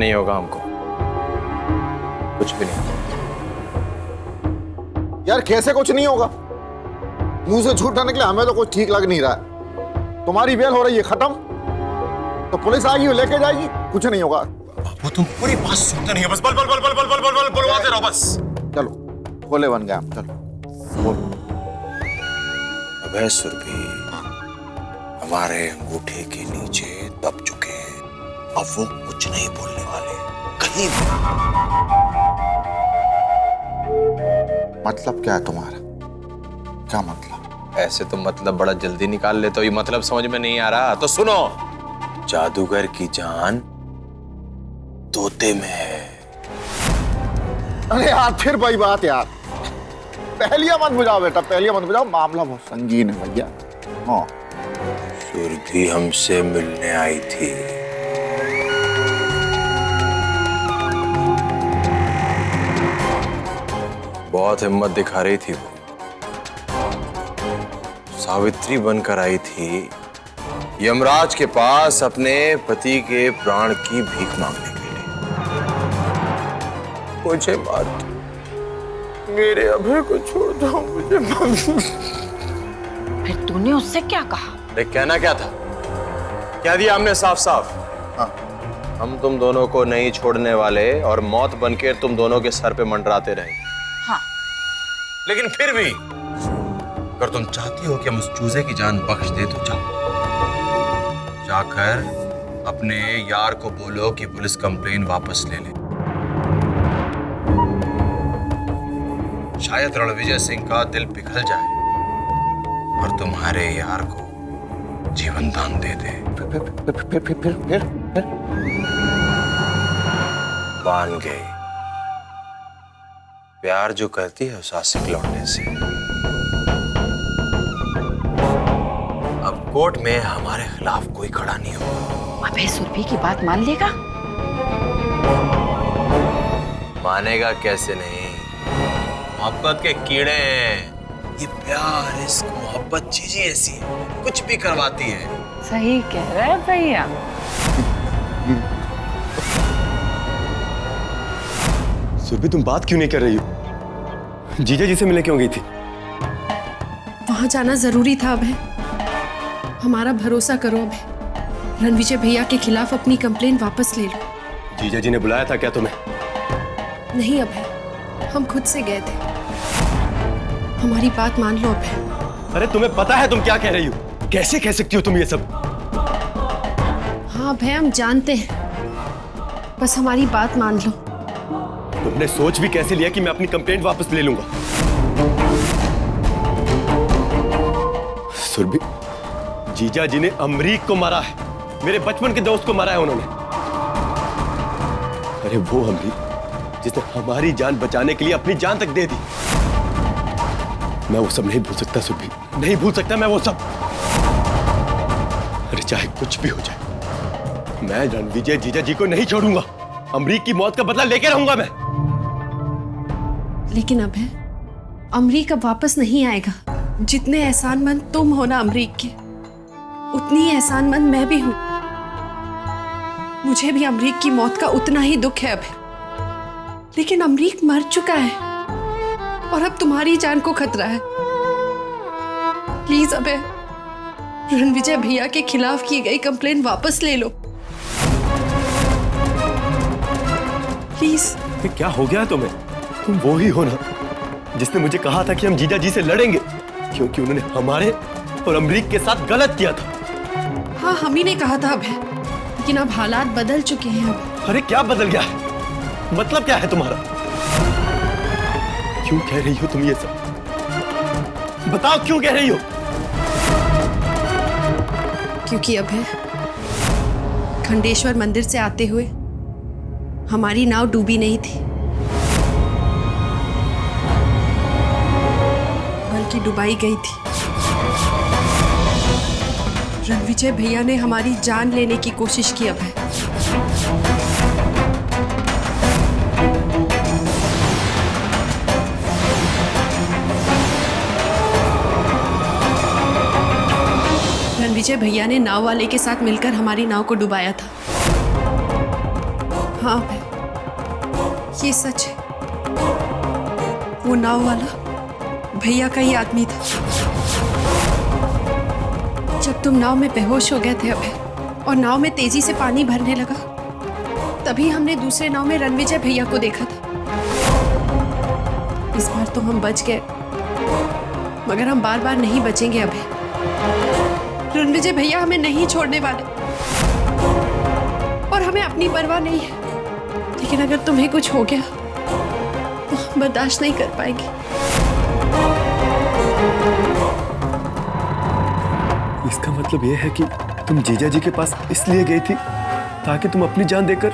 नहीं होगा हमको, कुछ भी नहीं। यार कैसे कुछ नहीं होगा? मुंह से झूठ ना निकले, हमें तो कुछ ठीक लग नहीं रहा है। तुम्हारी बेल हो रही है खत्म, तो पुलिस आएगी लेके जाएगी, कुछ नहीं होगा। बाबू तुम पूरी बात सुनते नहीं हो, बस बल बल बल बल बल बल बल बल बुलवाते रहो बस। चलो भोले बन गए हम, चलो बोलो। अबे सुरभि, हमारे अंगूठे के नीचे दब चुके हैं, अब वो कुछ नहीं बोलने वाले कहीं भी। मतलब क्या है तुम्हारा? क्या मतलब? ऐसे तो मतलब बड़ा जल्दी निकाल लेते हो, ये मतलब समझ में नहीं आ रहा तो सुनो। जादूगर की जान तोते में है। अरे यार फिर वही बात यार, पहलिया मत बुझाओ बेटा, पहलिया मत बुझाओ, मामला बहुत संगीन है भैया। हाँ सुरभि हमसे मिलने आई थी। बहुत हिम्मत दिखा रही थी वो, सावित्री बनकर आई थी यमराज के पास अपने पति के प्राण की भीख मांगने के लिए। मुझे मार दो, मेरे अभय को छोड़ दो, मुझे मार दो। फिर तूने उससे क्या कहा? देख कहना क्या था, क्या दिया हमने साफ साफ। हाँ। हम तुम दोनों को नहीं छोड़ने वाले और मौत बनकर तुम दोनों के सर पे मंडराते रहे। हाँ। लेकिन फिर भी अगर तुम चाहती हो कि हम उस चूजे की जान बख्श दे तो जाओ, जाकर अपने यार को बोलो कि पुलिस कंप्लेन वापस ले ले। शायद रणविजय सिंह का दिल पिघल जाए और तुम्हारे यार को जीवन दान दे दे। फिर मान गई, प्यार जो करती है उस आशिक लौटने से। अब कोर्ट में हमारे खिलाफ कोई खड़ा नहीं होगा। अबे सुरभि की बात मान लेगा? मानेगा कैसे नहीं, मोहब्बत के कीड़े हैं ये। प्यार इश्क मोहब्बत चीजें ऐसी है, कुछ भी करवाती है। सही कह रहा है भैया। सुरभि तुम बात क्यों नहीं कर रही हो? जीजा जी से मिलने क्यों गई थी? वहां जाना जरूरी था अभय। हमारा भरोसा करो अभय, रणविजय भैया के खिलाफ अपनी कंप्लेन वापस ले लो। जीजा जी ने बुलाया था क्या तुम्हें? नहीं अभय, हम खुद से गए थे। हमारी बात मान लो अभय। अरे तुम्हें पता है तुम क्या कह रही हो? कैसे कह सकती हो तुम ये सब? हाँ अभय हम जानते हैं, बस हमारी बात मान लो। तुमने सोच भी कैसे लिया कि मैं अपनी कंप्लेंट वापस ले लूंगा? सुरभि, जीजा जी ने अमरीक को मारा है, मेरे बचपन के दोस्त को मारा है उन्होंने। अरे वो अमरीक जिसने हमारी जान बचाने के लिए अपनी जान तक दे दी। मैं वो सब नहीं भूल सकता सुरभि, नहीं भूल सकता मैं वो सब। अरे चाहे कुछ भी हो जाए, मैं रणविजय जीजा जी को नहीं छोड़ूंगा। अमरीक की मौत का बदला लेके रहूंगा मैं। लेकिन अभय, अमरीक अब वापस नहीं आएगा। जितने एहसानमंद तुम हो ना अमरीक के, उतनी ही एहसानमंद मैं भी हूं। मुझे भी अमरीक की मौत का उतना ही दुख है अभय, लेकिन अमरीक मर चुका है और अब तुम्हारी जान को खतरा है। प्लीज अभय, रणविजय भैया के खिलाफ की गई कंप्लेन वापस ले लो प्लीज। ये क्या हो गया तुम्हें? तुम वो ही हो ना जिसने मुझे कहा था कि हम जीजा जी से लड़ेंगे, क्योंकि उन्होंने हमारे और अमरीक के साथ गलत किया था। हाँ हम ही ने कहा था अभय, लेकिन अब हालात बदल चुके हैं। अब अरे क्या बदल गया है? मतलब क्या है तुम्हारा? क्यों कह रही हो तुम ये सब? बताओ क्यों कह रही हो? क्योंकि अभय, खंडेश्वर मंदिर से आते हुए हमारी नाव डूबी नहीं थी, बल्कि डुबाई गई थी। रणविजय भैया ने हमारी जान लेने की कोशिश की अभय। रणविजय भैया ने नाव वाले के साथ मिलकर हमारी नाव को डुबाया था। हाँ अभय, ये सच है। वो नाव वाला भैया का ही आदमी था। जब तुम नाव में बेहोश हो गए थे अभय और नाव में तेजी से पानी भरने लगा, तभी हमने दूसरे नाव में रणविजय भैया को देखा था। इस बार तो हम बच गए, मगर हम बार बार नहीं बचेंगे अभय। रणविजय भैया हमें नहीं छोड़ने वाले और हमें अपनी परवाह नहीं है। लेकिन अगर तुम्हें कुछ हो गया तो हम बर्दाश्त नहीं कर पाएंगे। इसका मतलब यह है कि तुम जीजा जी के पास इसलिए गई थी ताकि तुम अपनी जान देकर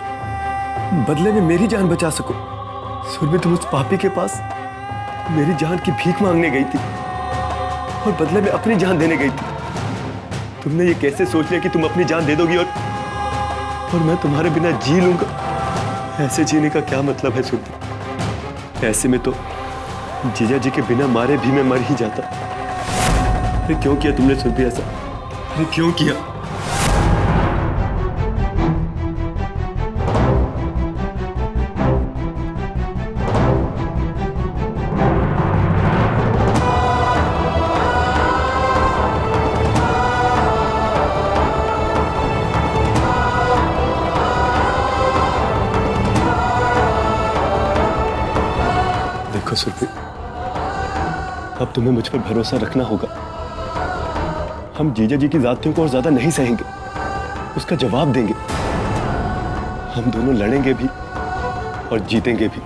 बदले में मेरी जान बचा सको। सुरभि, तुम उस पापी के पास मेरी जान की भीख मांगने गई थी और बदले में अपनी जान देने गई थी। तुमने ये कैसे सोच लिया कि तुम अपनी जान दे दोगी और मैं तुम्हारे बिना जी लूंगा? ऐसे जीने का क्या मतलब है सुरभि? ऐसे में तो जीजा जी के बिना मारे भी मैं मर ही जाता। अरे क्यों किया तुमने सुरभि ऐसा? अरे क्यों किया? देखो सुरभि, अब तुम्हें मुझ पर भरोसा रखना होगा। हम जीजा जी की जातियों को और ज्यादा नहीं सहेंगे, उसका जवाब देंगे। हम दोनों लड़ेंगे भी और जीतेंगे भी।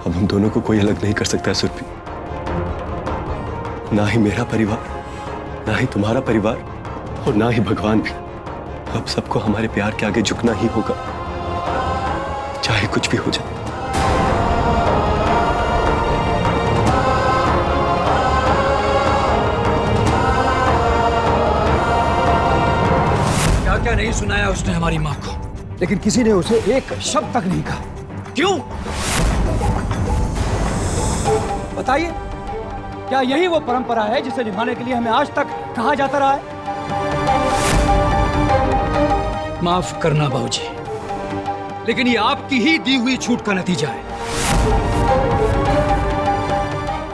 अब हम दोनों को कोई अलग नहीं कर सकता सुरभि। ना ही मेरा परिवार, ना ही तुम्हारा परिवार और ना ही भगवान भी। अब सबको हमारे प्यार के आगे झुकना ही होगा, चाहे कुछ भी हो जाए। क्या नहीं सुनाया उसने हमारी माँ को, लेकिन किसी ने उसे एक शब्द तक नहीं कहा। क्यों बताइए? क्या यही वो परंपरा है जिसे निभाने के लिए हमें आज तक कहा जाता रहा है? माफ करना बाबूजी, लेकिन ये आपकी ही दी हुई छूट का नतीजा है।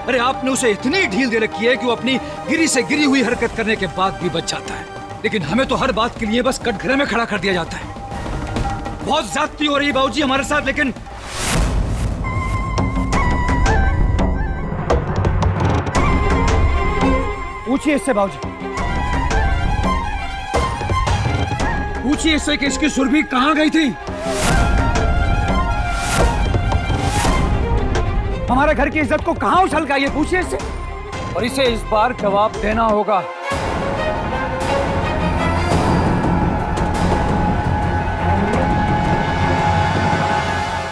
अरे आपने उसे इतनी ढील दे रखी है कि वो अपनी गिरी से गिरी हुई हरकत करने के बाद भी बच जाता है, लेकिन हमें तो हर बात के लिए बस कटघरे में खड़ा कर दिया जाता है। बहुत ज्यादती हो रही है बाबूजी हमारे साथ। लेकिन पूछिए इससे बाबूजी, पूछिए इससे कि इसकी सुरभि कहां गई थी। हमारे घर की इज्जत को कहां उछल गई, ये पूछिए इससे, और इसे इस बार जवाब देना होगा।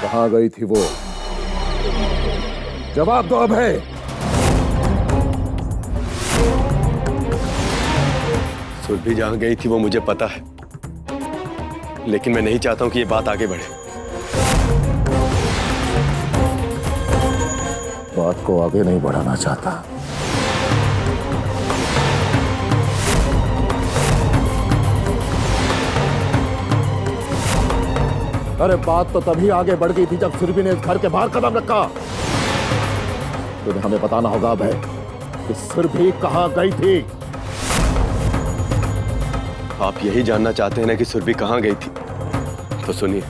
कहाँ गई थी वो? जवाब दो अभय। सुरभि जहां गई थी वो मुझे पता है, लेकिन मैं नहीं चाहता हूं कि ये बात आगे बढ़े। बात को आगे नहीं बढ़ाना चाहता। अरे बात तो तभी आगे बढ़ गई थी जब सुरभि ने इस घर के बाहर कदम रखा। तुम्हें हमें बताना होगा अभय कि सुरभि कहां गई थी। आप यही जानना चाहते हैं ना कि सुरभि कहां गई थी? तो सुनिए,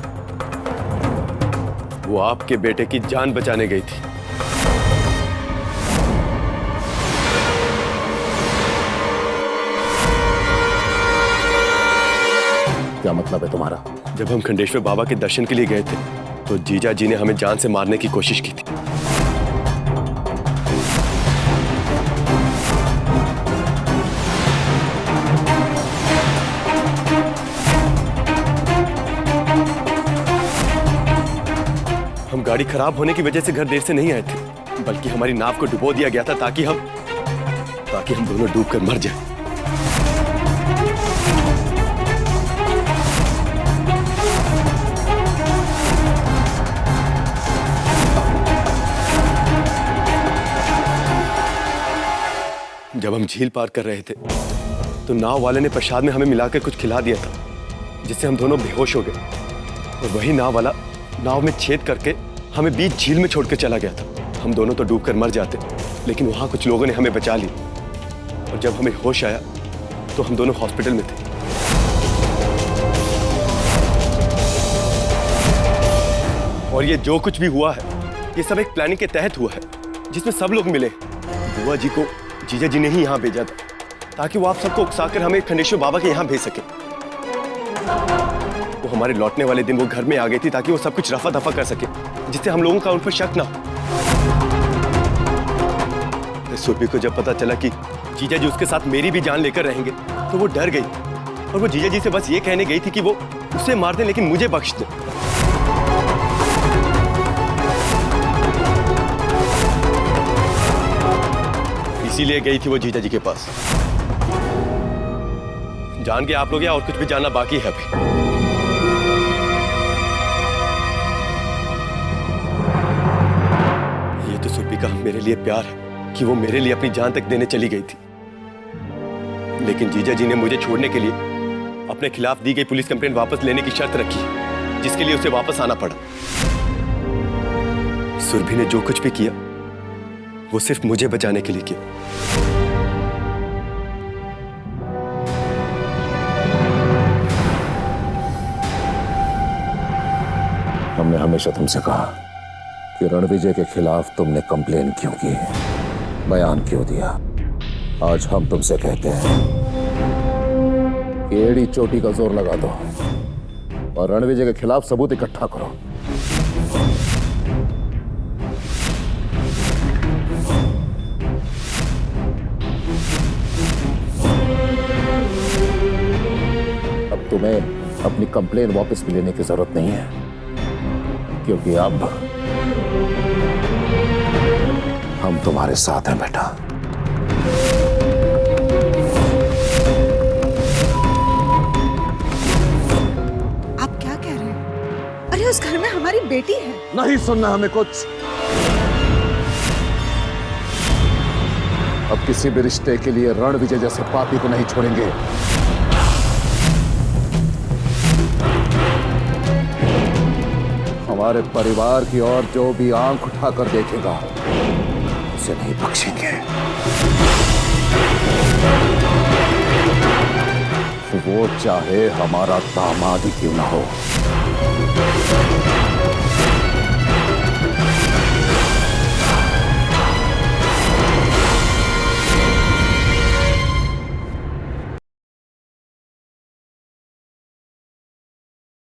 वो आपके बेटे की जान बचाने गई थी। क्या मतलब है तुम्हारा? जब हम खंडेश्वर बाबा के दर्शन के लिए गए थे तो जीजा जी ने हमें जान से मारने की कोशिश की थी। हम गाड़ी खराब होने की वजह से घर देर से नहीं आए थे, बल्कि हमारी नाव को डुबो दिया गया था ताकि हम दोनों डूबकर मर जाएं। जब हम झील पार कर रहे थे तो नाव वाले ने प्रसाद में हमें मिलाकर कुछ खिला दिया था, जिससे हम दोनों बेहोश हो गए। और वही नाव वाला नाव में छेद करके हमें बीच झील में छोड़ के चला गया था। हम दोनों तो डूबकर मर जाते, लेकिन वहां कुछ लोगों ने हमें बचा लिया और जब हमें होश आया तो हम दोनों हॉस्पिटल में थे। और ये जो कुछ भी हुआ है ये सब एक प्लानिंग के तहत हुआ है जिसमें सब लोग मिले। बुआ जी को जीजा जी ने ही यहाँ भेजा था ताकि वो आप सबको उकसाकर हमें खंडेश्वर बाबा के यहाँ भेज सके। वो हमारे लौटने वाले दिन वो घर में आ गई थी ताकि वो सब कुछ रफा दफा कर सके, जिससे हम लोगों का उन पर शक ना हो। सुरभि को जब पता चला कि जीजा जी उसके साथ मेरी भी जान लेकर रहेंगे तो वो डर गई और वो जीजा जी से बस ये कहने गई थी कि वो उसे मार दें लेकिन मुझे बख्श दें। इसीलिए गई थी वो जीजा जी के पास। जान के आप लोग या और कुछ भी जानना बाकी है अभी। ये तो सुरभि का मेरे लिए प्यार है कि वो मेरे लिए अपनी जान तक देने चली गई थी, लेकिन जीजा जी ने मुझे छोड़ने के लिए अपने खिलाफ दी गई पुलिस कंप्लेंट वापस लेने की शर्त रखी, जिसके लिए उसे वापस आना पड़ा। सुरभि ने जो कुछ भी किया वो सिर्फ मुझे बचाने के लिए किया। हमने हमेशा तुमसे कहा कि रणविजय के खिलाफ तुमने कंप्लेन क्यों की है, बयान क्यों दिया। आज हम तुमसे कहते हैं कि एड़ी चोटी का जोर लगा दो और रणविजय के खिलाफ सबूत इकट्ठा करो। अब तुम्हें अपनी कंप्लेन वापस भी लेने की जरूरत नहीं है, क्योंकि अब हम तुम्हारे साथ हैं बेटा। आप क्या कह रहे हैं? अरे उस घर में हमारी बेटी है। नहीं सुनना हमें कुछ। अब किसी भी रिश्ते के लिए रणविजय जैसे पापी को नहीं छोड़ेंगे। हमारे परिवार की और जो भी आंख उठाकर देखेगा उसे नहीं बख्शेंगे। वो चाहे हमारा दामाद ही क्यों ना हो।